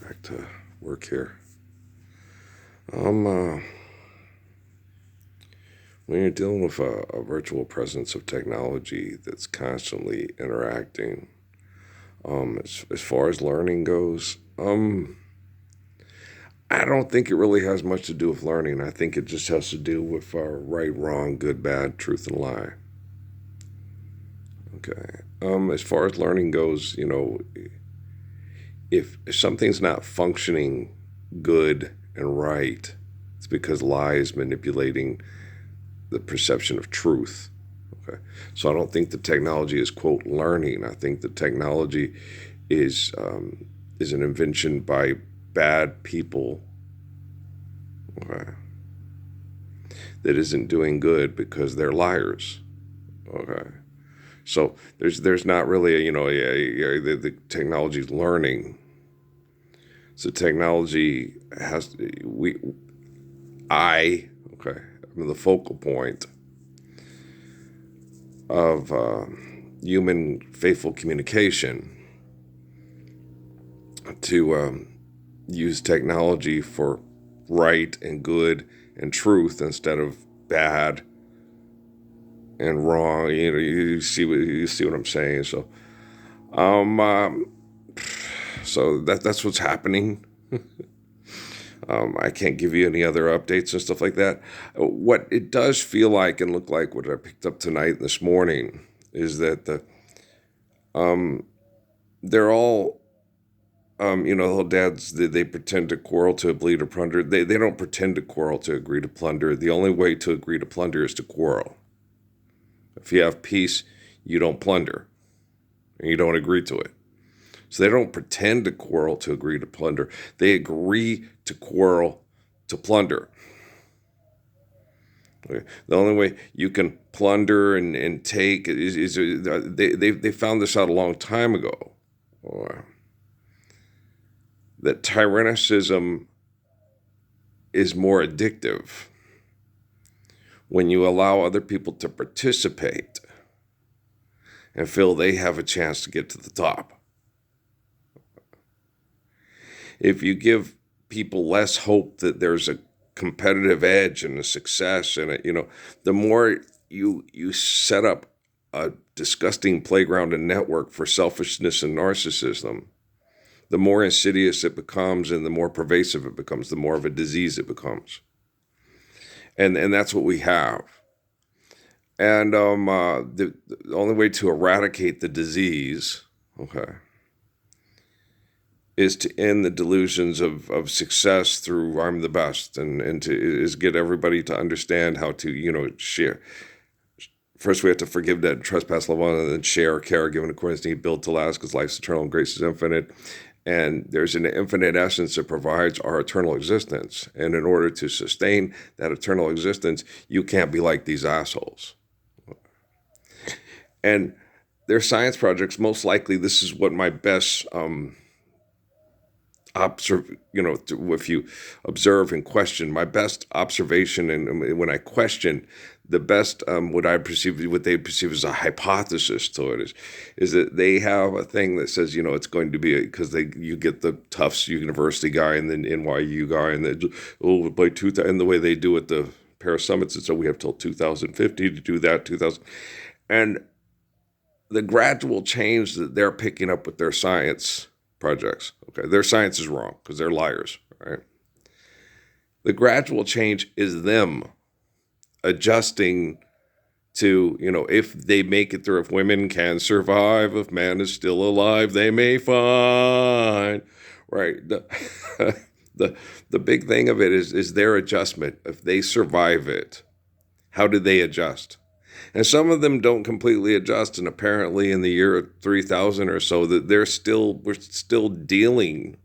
Back to work here. Um, uh, when you're dealing with a virtual presence of technology that's constantly interacting, as far as learning goes, I don't think it really has much to do with learning. I think it just has to do with right, wrong, good, bad, truth, and lie. Okay. As far as learning goes, if something's not functioning good and right, it's because lie is manipulating the perception of truth. Okay. So I don't think the technology is quote learning. I think the technology is an invention by bad people, okay, that isn't doing good because they're liars. Okay. So there's not really the technology's learning. So technology has we I okay I'm the focal point of human faithful communication to use technology for right and good and truth instead of bad and wrong. You see what I'm saying. Um, um so that's what's happening. I can't give you any other updates and stuff like that. What it does feel like and look like, what I picked up tonight and this morning, is that they're all the whole dads, they pretend to quarrel to agree to plunder. They don't pretend to quarrel to agree to plunder. The only way to agree to plunder is to quarrel. If you have peace, you don't plunder and you don't agree to it. So they don't pretend to quarrel to agree to plunder. They agree to quarrel to plunder. Okay. The only way you can plunder and take is they found this out a long time ago. Or that tyrannicism is more addictive when you allow other people to participate and feel they have a chance to get to the top. If you give people less hope that there's a competitive edge and a success and the more you set up a disgusting playground and network for selfishness and narcissism, the more insidious it becomes and the more pervasive it becomes, the more of a disease it becomes. And that's what we have. And the only way to eradicate the disease, okay, is to end the delusions of success through I'm the best, and to is get everybody to understand how to share. First, we have to forgive that trespass, love one, and then share, care, given according to need, build to last, because life's eternal and grace is infinite. And there's an infinite essence that provides our eternal existence. And in order to sustain that eternal existence, you can't be like these assholes. And their science projects, most likely, this is what my best if you observe and question, my best observation, and when I question, the best what they perceive as a hypothesis to it is that they have a thing that says it's going to be because you get the Tufts University guy and then NYU guy and then by and the way they do it, the Paris summits, and so we have till 2050 to do that 2000 and the gradual change that they're picking up with their science projects. Okay, their science is wrong because they're liars, right? The gradual change is them adjusting to, if they make it through, if women can survive, if man is still alive, they may find, right? The big thing of it is their adjustment. If they survive it, how do they adjust? And some of them don't completely adjust, and apparently in the year 3000 or so, that we're still dealing.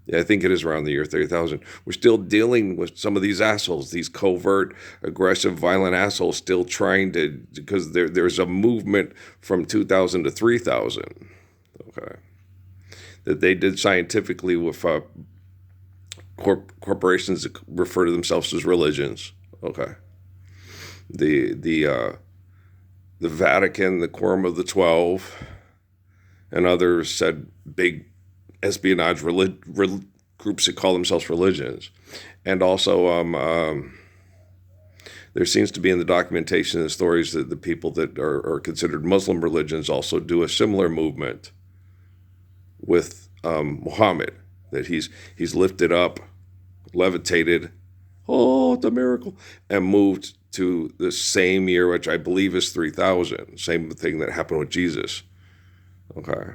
Yeah, I think it is around the year 3000. We're still dealing with some of these assholes, these covert, aggressive, violent assholes, still trying to, because there's a movement from 2000 to 3000, okay, that they did scientifically with corporations that refer to themselves as religions, okay. The Vatican, the Quorum of the 12, and others said big espionage groups that call themselves religions. And also, there seems to be in the documentation and stories that the people that are considered Muslim religions also do a similar movement with Muhammad, that he's lifted up, levitated, oh, it's a miracle, and moved to the same year, which I believe is 3000, same thing that happened with Jesus. Okay.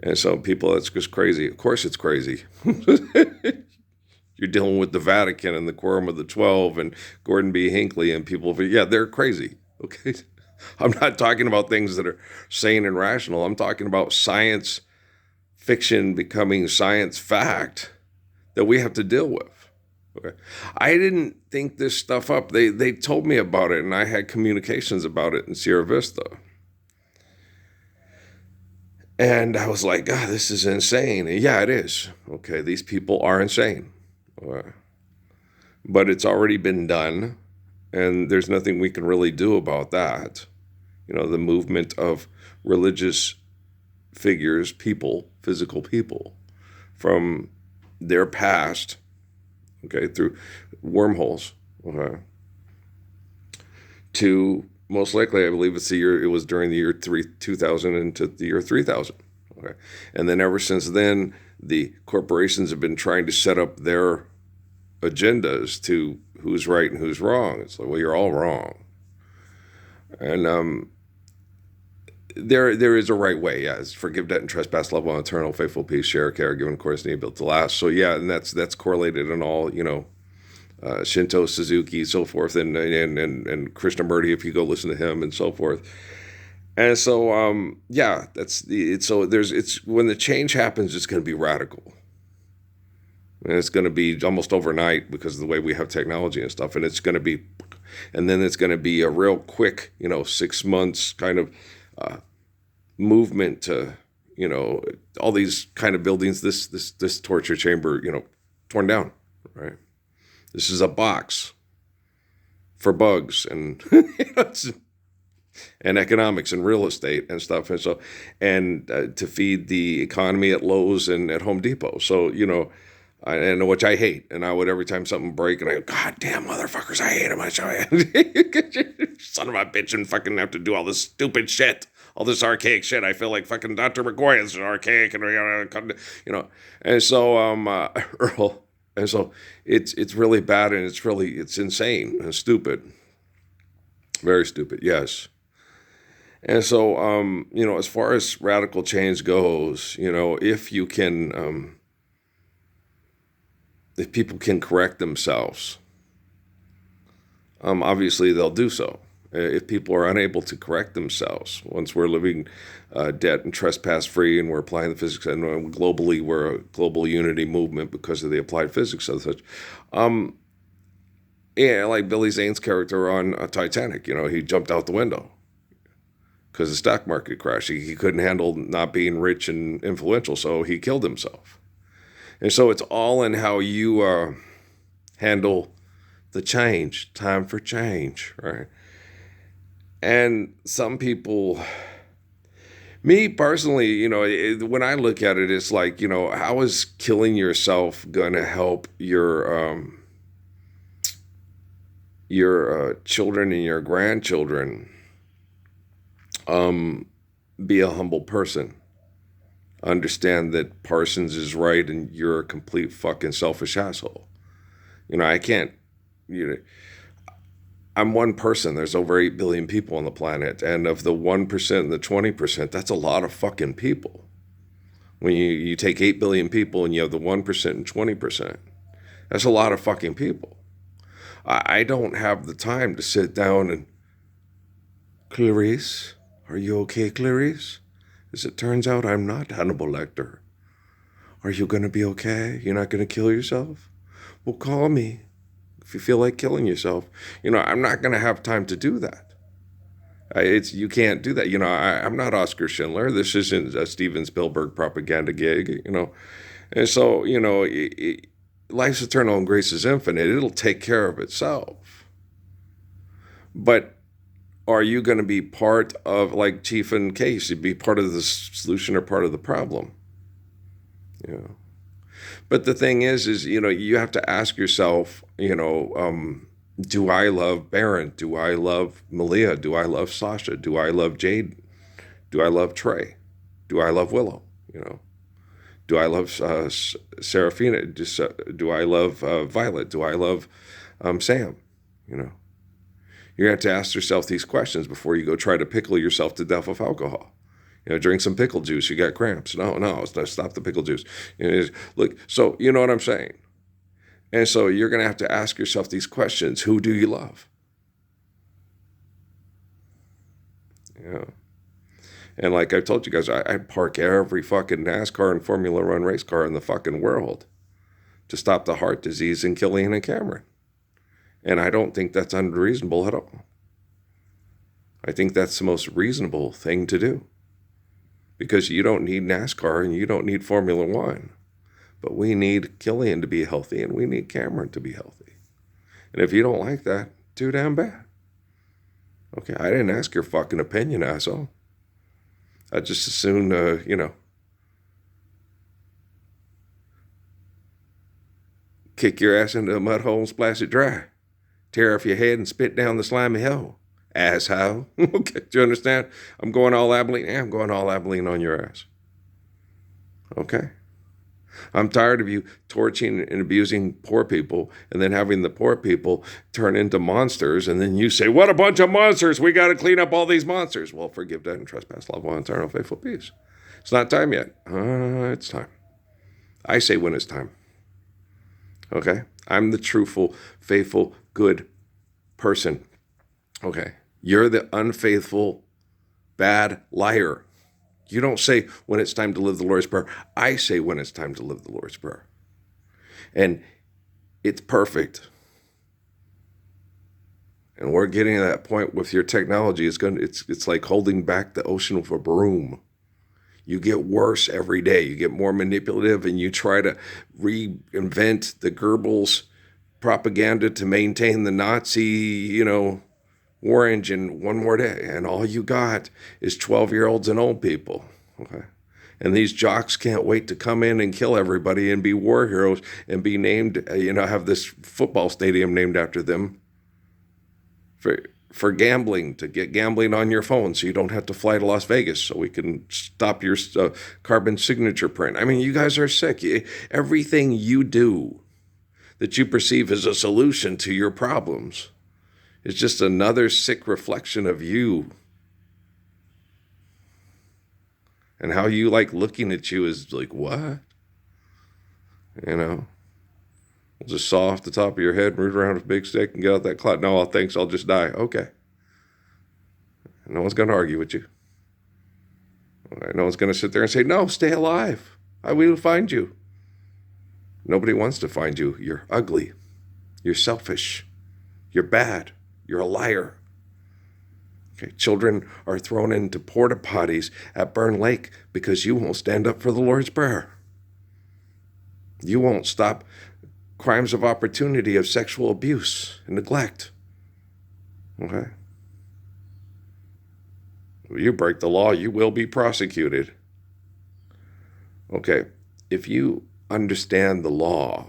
And so people, it's just crazy. Of course it's crazy. You're dealing with the Vatican and the Quorum of the 12 and Gordon B. Hinckley and people, yeah, they're crazy. Okay. I'm not talking about things that are sane and rational. I'm talking about science fiction becoming science fact that we have to deal with. Okay. I didn't think this stuff up. They told me about it, and I had communications about it in Sierra Vista. And I was like, God, this is insane. And yeah, it is. Okay, these people are insane. But it's already been done, and there's nothing we can really do about that. You know, the movement of religious figures, people, physical people, from their past, okay, through wormholes, okay, to most likely, I believe it was during the year 2000 into the year 3000, okay, and then ever since then, the corporations have been trying to set up their agendas to who's right and who's wrong. It's like, well, you're all wrong, and there is a right way. Yeah, it's forgive debt and trespass, love one eternal, faithful peace, share care, given of course, need built to last. So yeah, and that's correlated in all, you know, Shinto, Suzuki, so forth, and Krishnamurti, if you go listen to him, and so forth. And so yeah, it's when the change happens, it's going to be radical, and it's going to be almost overnight because of the way we have technology and stuff, and it's going to be, and then it's going to be a real quick, you know, 6 months kind of movement to, you know, all these kind of buildings, this torture chamber, you know, torn down, right? This is a box for bugs and and economics and real estate and stuff, and so to feed the economy at Lowe's and at Home Depot. So you know, and which I hate, and I would every time something break, and I go, God damn motherfuckers, I hate them. I show you, son of a bitch, and fucking have to do all this stupid shit, all this archaic shit. I feel like fucking Dr. McCoy is archaic, and you know, and so Earl. And so it's really bad, and it's insane and stupid. Very stupid, yes. And so, you know, as far as radical change goes, you know, if people can correct themselves, obviously they'll do so. If people are unable to correct themselves, once we're living debt and trespass free, and we're applying the physics, and globally we're a global unity movement because of the applied physics of such. Yeah, like Billy Zane's character on Titanic, you know, he jumped out the window because the stock market crashed. He couldn't handle not being rich and influential, so he killed himself. And so it's all in how you handle the change, time for change, right? And some people, me personally, you know, when I look at it, it's like, you know, how is killing yourself going to help your children and your grandchildren be a humble person? Understand that Parsons is right and you're a complete fucking selfish asshole. You know, I can't, you know, I'm one person. There's over 8 billion people on the planet. And of the 1% and the 20%, that's a lot of fucking people. When you take 8 billion people and you have the 1% and 20%, that's a lot of fucking people. I don't have the time to sit down and, Clarice, are you okay, Clarice? As it turns out, I'm not Hannibal Lecter. Are you going to be okay? You're not going to kill yourself? Well, call me if you feel like killing yourself. You know, I'm not going to have time to do that. You can't do that. You know, I'm not Oscar Schindler. This isn't a Steven Spielberg propaganda gig, you know. And so, you know, life's eternal and grace is infinite. It'll take care of itself. But are you going to be part of, like Chief and Case, you'd be part of the solution or part of the problem? You know. But the thing is, you have to ask yourself, do I love Barron? Do I love Malia? Do I love Sasha? Do I love Jade? Do I love Trey? Do I love Willow? Do I love Serafina? Do I love Violet? Do I love Sam? You know, you have to ask yourself these questions before you go try to pickle yourself to death with alcohol. Drink some pickle juice. You got cramps. No, stop the pickle juice. Look, so you know what I'm saying. And so you're going to have to ask yourself these questions. Who do you love? And like I told you guys, I park every fucking NASCAR and Formula One race car in the fucking world to stop the heart disease in Killian and Cameron. And I don't think that's unreasonable at all. I think that's the most reasonable thing to do. Because you don't need NASCAR and you don't need Formula One. But we need Killian to be healthy and we need Cameron to be healthy. And if you don't like that, too damn bad. Okay, I didn't ask your fucking opinion, asshole. I just as soon, kick your ass into a mud hole and splash it dry. Tear off your head and spit down the slimy hole. Asshole. Okay, do you understand? I'm going all Abilene. Yeah, I'm going all Abilene on your ass. Okay? I'm tired of you torching and abusing poor people and then having the poor people turn into monsters. And then you say, what a bunch of monsters. We got to clean up all these monsters. Well, forgive, death, and trespass, love, one, eternal, faithful peace. It's not time yet. It's time. I say when it's time. Okay? I'm the truthful, faithful, good person. Okay? You're the unfaithful, bad liar. You don't say when it's time to live the Lord's Prayer. I say when it's time to live the Lord's Prayer. And it's perfect. And we're getting to that point with your technology. It's like holding back the ocean with a broom. You get worse every day. You get more manipulative and you try to reinvent the Goebbels propaganda to maintain the Nazi, war engine one more day. And all you got is 12-year-olds and old people. Okay. And these jocks can't wait to come in and kill everybody and be war heroes and be named, have this football stadium named after them for gambling, to get gambling on your phone so you don't have to fly to Las Vegas so we can stop your carbon signature print. I mean, you guys are sick. Everything you do that you perceive as a solution to your problems is just another sick reflection of you. And how you like looking at you is like, what? We'll just saw off the top of your head and root around with a big stick and get out that clot. No, thanks, I'll just die. Okay. No one's going to argue with you. Okay. No one's going to sit there and say, no, stay alive. I will find you. Nobody wants to find you. You're ugly. You're selfish. You're bad. You're a liar. Okay, children are thrown into porta potties at Byrne Lake because you won't stand up for the Lord's Prayer. You won't stop crimes of opportunity of sexual abuse and neglect. Okay? You break the law, you will be prosecuted. Okay, if you understand the law,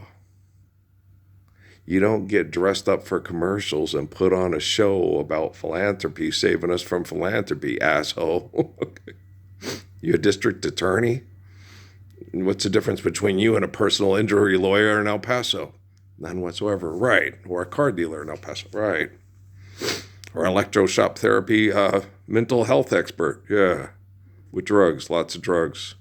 you don't get dressed up for commercials and put on a show about philanthropy, saving us from philanthropy, asshole. Okay. You a district attorney? What's the difference between you and a personal injury lawyer in El Paso? None whatsoever. Right. Or a car dealer in El Paso. Right. Or electroshock therapy mental health expert. Yeah. With drugs. Lots of drugs.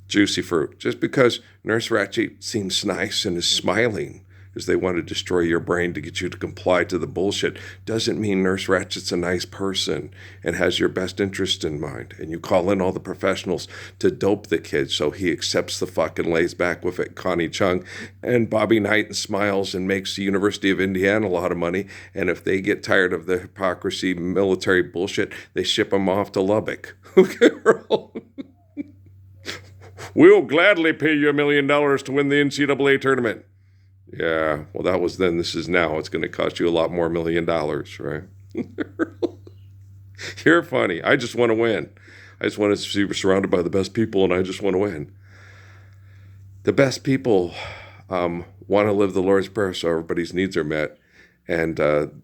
Juicy fruit. Just because Nurse Ratchet seems nice and is smiling because they want to destroy your brain to get you to comply to the bullshit doesn't mean Nurse Ratchet's a nice person and has your best interest in mind. And you call in all the professionals to dope the kid so he accepts the fucking lays back with it, Connie Chung, and Bobby Knight, and smiles and makes the University of Indiana a lot of money. And if they get tired of the hypocrisy military bullshit, they ship them off to Lubbock. Okay, we'll gladly pay you $1 million to win the NCAA tournament. Yeah, well, that was then. This is now. It's going to cost you a lot more $1 million, right? You're funny. I just want to win. I just want to be surrounded by the best people, and I just want to win. The best people want to live the Lord's Prayer so everybody's needs are met, and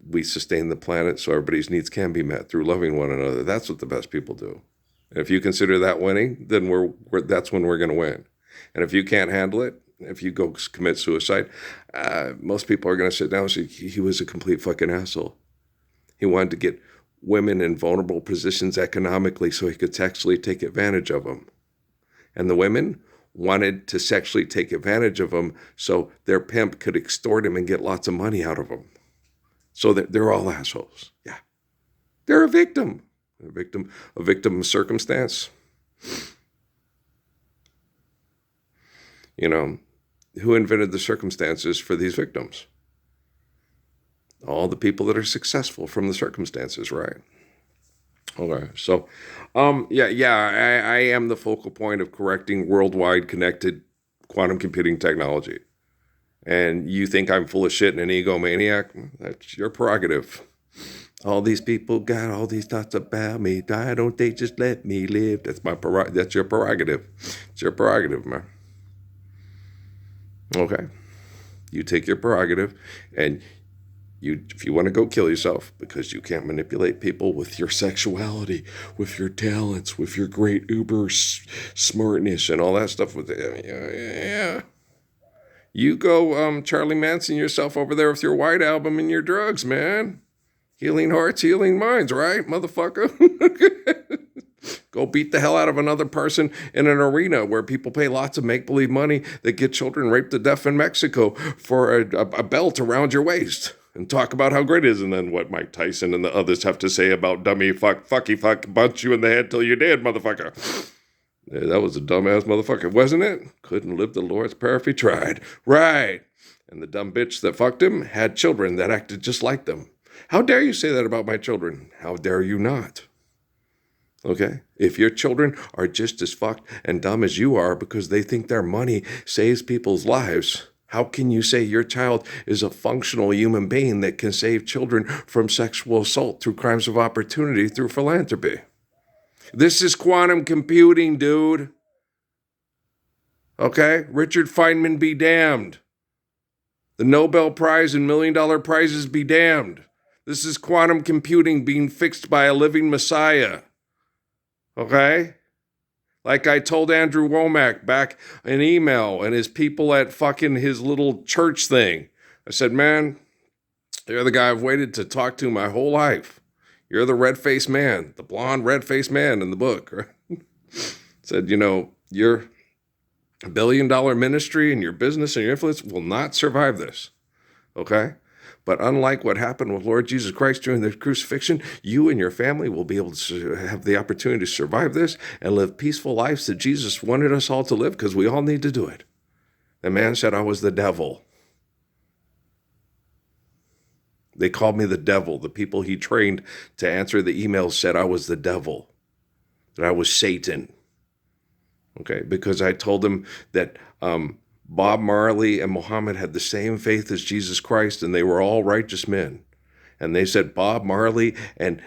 we sustain the planet so everybody's needs can be met through loving one another. That's what the best people do. And if you consider that winning, then that's when we're going to win. And if you can't handle it, if you go commit suicide, most people are going to sit down and say, he was a complete fucking asshole. He wanted to get women in vulnerable positions economically so he could sexually take advantage of them. And the women wanted to sexually take advantage of them so their pimp could extort him and get lots of money out of them. So they're all assholes. Yeah. They're a victim. A victim of circumstance. You know, who invented the circumstances for these victims? All the people that are successful from the circumstances, right? Okay, so, I am the focal point of correcting worldwide connected quantum computing technology. And you think I'm full of shit and an egomaniac? That's your prerogative. All these people got all these thoughts about me. Why don't they just let me live? That's your prerogative. It's your prerogative, man. Okay. You take your prerogative and if you want to go kill yourself because you can't manipulate people with your sexuality, with your talents, with your great uber smartness and all that stuff, you go Charlie Manson yourself over there with your White Album and your drugs, man. Healing hearts, healing minds, right, motherfucker? Go beat the hell out of another person in an arena where people pay lots of make-believe money that get children raped to death in Mexico for a belt around your waist. And talk about how great it is, and then what Mike Tyson and the others have to say about dummy fucky punch you in the head till you're dead, motherfucker. Yeah, that was a dumbass motherfucker, wasn't it? Couldn't live the Lord's Prayer if he tried. Right. And the dumb bitch that fucked him had children that acted just like them. How dare you say that about my children? How dare you not? Okay? If your children are just as fucked and dumb as you are because they think their money saves people's lives, how can you say your child is a functional human being that can save children from sexual assault through crimes of opportunity through philanthropy? This is quantum computing, dude. Okay? Richard Feynman be damned. The Nobel Prize and $1 million prizes be damned. This is quantum computing being fixed by a living messiah. Okay? Like I told Andrew Womack back in email and his people at fucking his little church thing. I said, man, you're the guy I've waited to talk to my whole life. You're the red-faced man, the blonde red-faced man in the book. Right? Said, your $1 billion ministry and your business and your influence will not survive this. Okay? But unlike what happened with Lord Jesus Christ during the crucifixion, you and your family will be able to have the opportunity to survive this and live peaceful lives that Jesus wanted us all to live because we all need to do it. The man said I was the devil. They called me the devil. The people he trained to answer the emails said I was the devil, that I was Satan. Okay, because I told them that Bob Marley and Muhammad had the same faith as Jesus Christ, and they were all righteous men. And they said Bob Marley and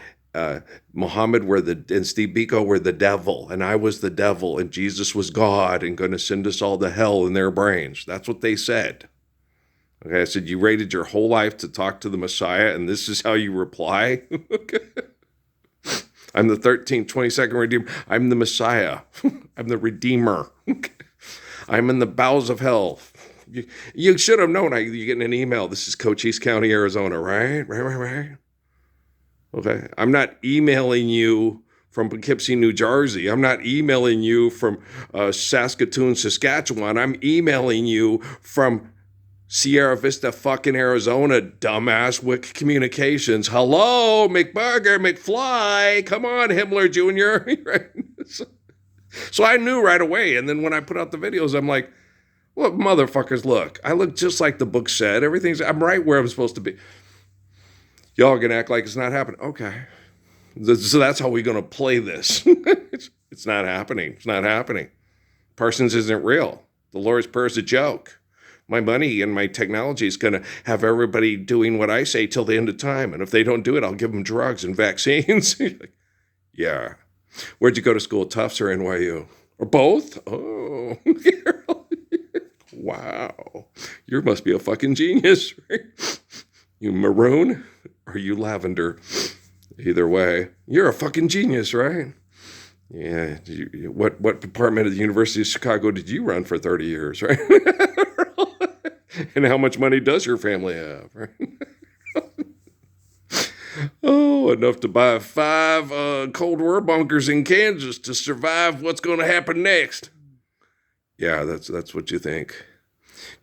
Muhammad and Steve Biko were the devil, and I was the devil, and Jesus was God and going to send us all to hell in their brains. That's what they said. Okay, I said, you waited your whole life to talk to the Messiah, and this is how you reply? I'm the 13th, 22nd Redeemer. I'm the Messiah. I'm the Redeemer. I'm in the bowels of hell. You should have known. You're getting an email. This is Cochise County, Arizona, right? Right. Okay. I'm not emailing you from Poughkeepsie, New Jersey. I'm not emailing you from Saskatoon, Saskatchewan. I'm emailing you from Sierra Vista, fucking Arizona, dumbass. Wick Communications. Hello, McBurger, McFly. Come on, Himmler Jr. So I knew right away. And then when I put out the videos, I'm like, well, motherfuckers, look. I look just like the book said. I'm right where I'm supposed to be. Y'all gonna act like it's not happening. Okay. So that's how we're gonna play this. It's not happening. It's not happening. Parsons isn't real. The Lord's Prayer is a joke. My money and my technology is going to have everybody doing what I say till the end of time. And if they don't do it, I'll give them drugs and vaccines. Like, yeah. Where'd you go to school, Tufts or NYU? Or both? Oh. Wow. You must be a fucking genius, right? You maroon or you lavender? Either way, you're a fucking genius, right? Yeah. What department of the University of Chicago did you run for 30 years, right? And how much money does your family have, right? Oh, enough to buy 5 Cold War bunkers in Kansas to survive what's going to happen next. Yeah, that's what you think.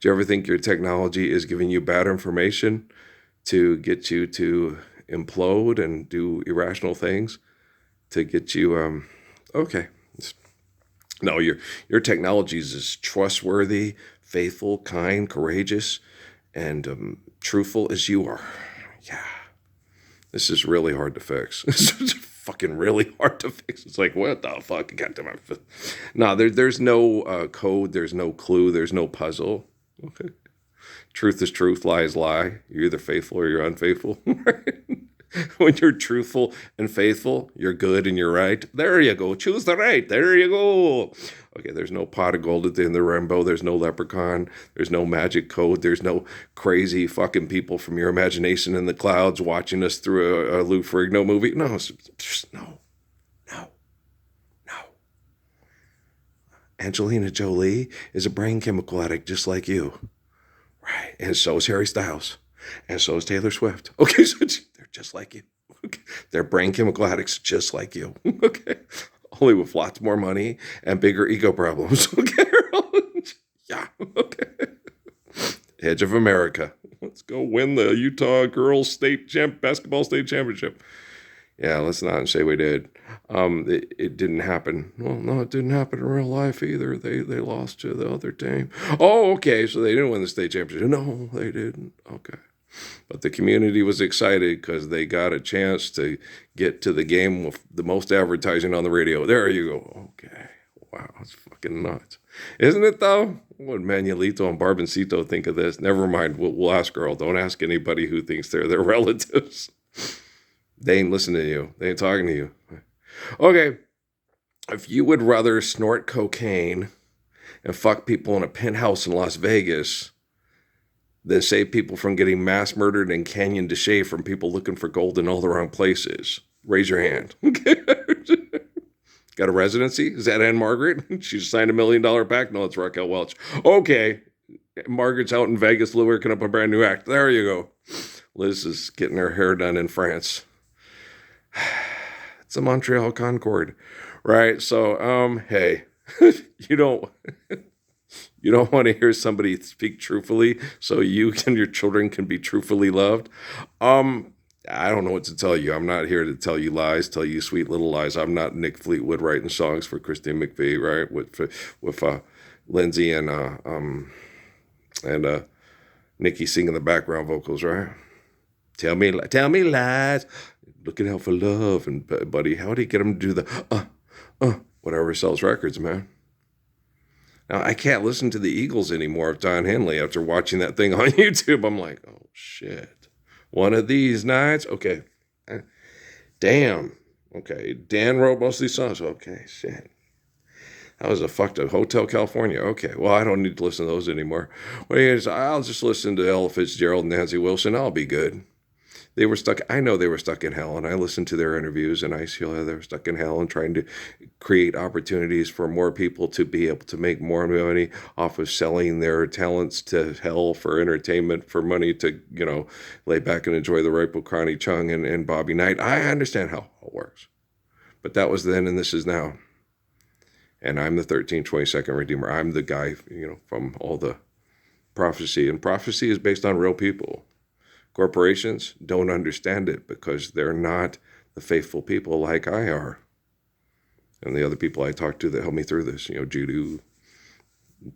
Do you ever think your technology is giving you bad information to get you to implode and do irrational things to get you okay. No, your technology is as trustworthy, faithful, kind, courageous, and truthful as you are. Yeah. This is really hard to fix. This is fucking really hard to fix. It's like, what the fuck? No, there's no code. There's no clue. There's no puzzle. Okay. Truth is truth. Lie is lie. You're either faithful or you're unfaithful. When you're truthful and faithful, you're good and you're right. There you go. Choose the right. There you go. Okay, there's no pot of gold at the end of the rainbow. There's no leprechaun. There's no magic code. There's no crazy fucking people from your imagination in the clouds watching us through a Lou Ferrigno movie. No, no, no, no. Angelina Jolie is a brain chemical addict just like you. Right. And so is Harry Styles. And so is Taylor Swift. Okay, so they're just like you. Okay. They're brain chemical addicts just like you. Okay. Only with lots more money and bigger ego problems. Okay. Yeah. Okay. Edge of America. Let's go win the Utah girls basketball state championship. Yeah, let's not say we did. It didn't happen. Well, no, it didn't happen in real life either. They lost to the other team. Oh, okay, so they didn't win the state championship. No, they didn't. Okay. But the community was excited because they got a chance to get to the game with the most advertising on the radio. There you go. Okay. Wow, it's fucking nuts. Isn't it, though? What Manuelito and Barboncito think of this? Never mind. We'll ask Earl. Don't ask anybody who thinks they're their relatives. They ain't listening to you. They ain't talking to you. Okay. If you would rather snort cocaine and fuck people in a penthouse in Las Vegas than save people from getting mass murdered in Canyon de Chelly from people looking for gold in all the wrong places, raise your hand. Got a residency? Is that Anne Margaret? She signed $1 million pact? No, it's Raquel Welch. Okay. Margaret's out in Vegas working up a brand new act. There you go. Liz is getting her hair done in France. It's a Montreal Concord, right? So, hey, you don't want to hear somebody speak truthfully so you and your children can be truthfully loved. I don't know what to tell you. I'm not here to tell you lies, tell you sweet little lies. I'm not Nick Fleetwood writing songs for Christine McVie, right? With Lindsay and Nikki singing the background vocals, right? Tell me lies. Looking out for love. And buddy, how do you get them to do the whatever sells records, man? Now, I can't listen to the Eagles anymore of Don Henley after watching that thing on YouTube. I'm like, oh, shit. One of these nights? Okay. Damn. Okay. Dan wrote most of these songs. Okay, shit. That was a fucked up Hotel California. Okay. Well, I don't need to listen to those anymore. Well, I'll just listen to Ella Fitzgerald and Nancy Wilson. I'll be good. I know they were stuck in hell, and I listened to their interviews, and I feel they were stuck in hell and trying to create opportunities for more people to be able to make more money off of selling their talents to hell for entertainment, for money to, lay back and enjoy the rape of Connie Chung and Bobby Knight. I understand how it works. But that was then, and this is now. And I'm the 1322nd Redeemer. I'm the guy, from all the prophecy. And prophecy is based on real people. Corporations don't understand it because they're not the faithful people like I are. And the other people I talk to that help me through this, Judu,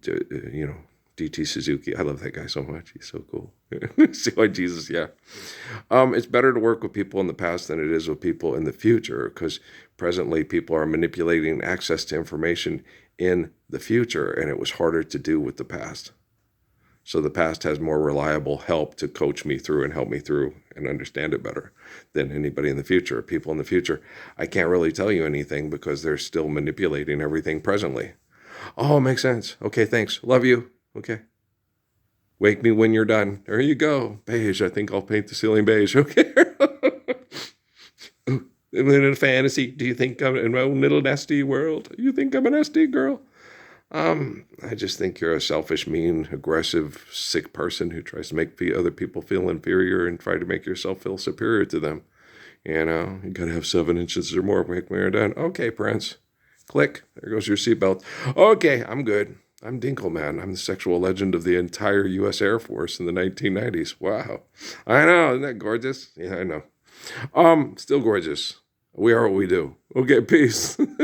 DT Suzuki. I love that guy so much. He's so cool. See why Jesus, yeah. It's better to work with people in the past than it is with people in the future because presently people are manipulating access to information in the future, and it was harder to do with the past. So the past has more reliable help to coach me through and help me through and understand it better than anybody in the future. People in the future, I can't really tell you anything because they're still manipulating everything presently. Oh, makes sense. Okay, thanks. Love you. Okay. Wake me when you're done. There you go. Beige. I think I'll paint the ceiling beige. Okay. In a fantasy, do you think I'm in my own little nesty world? You think I'm a nesty girl? I just think you're a selfish, mean, aggressive, sick person who tries to make other people feel inferior and try to make yourself feel superior to them. You gotta have 7 inches or more. Wake me when you're done. Okay, Prince. Click. There goes your seatbelt. Okay, I'm good. I'm Dinkelman. I'm the sexual legend of the entire U.S. Air Force in the 1990s. Wow. I know. Isn't that gorgeous? Yeah, I know. Still gorgeous. We are what we do. Okay, peace.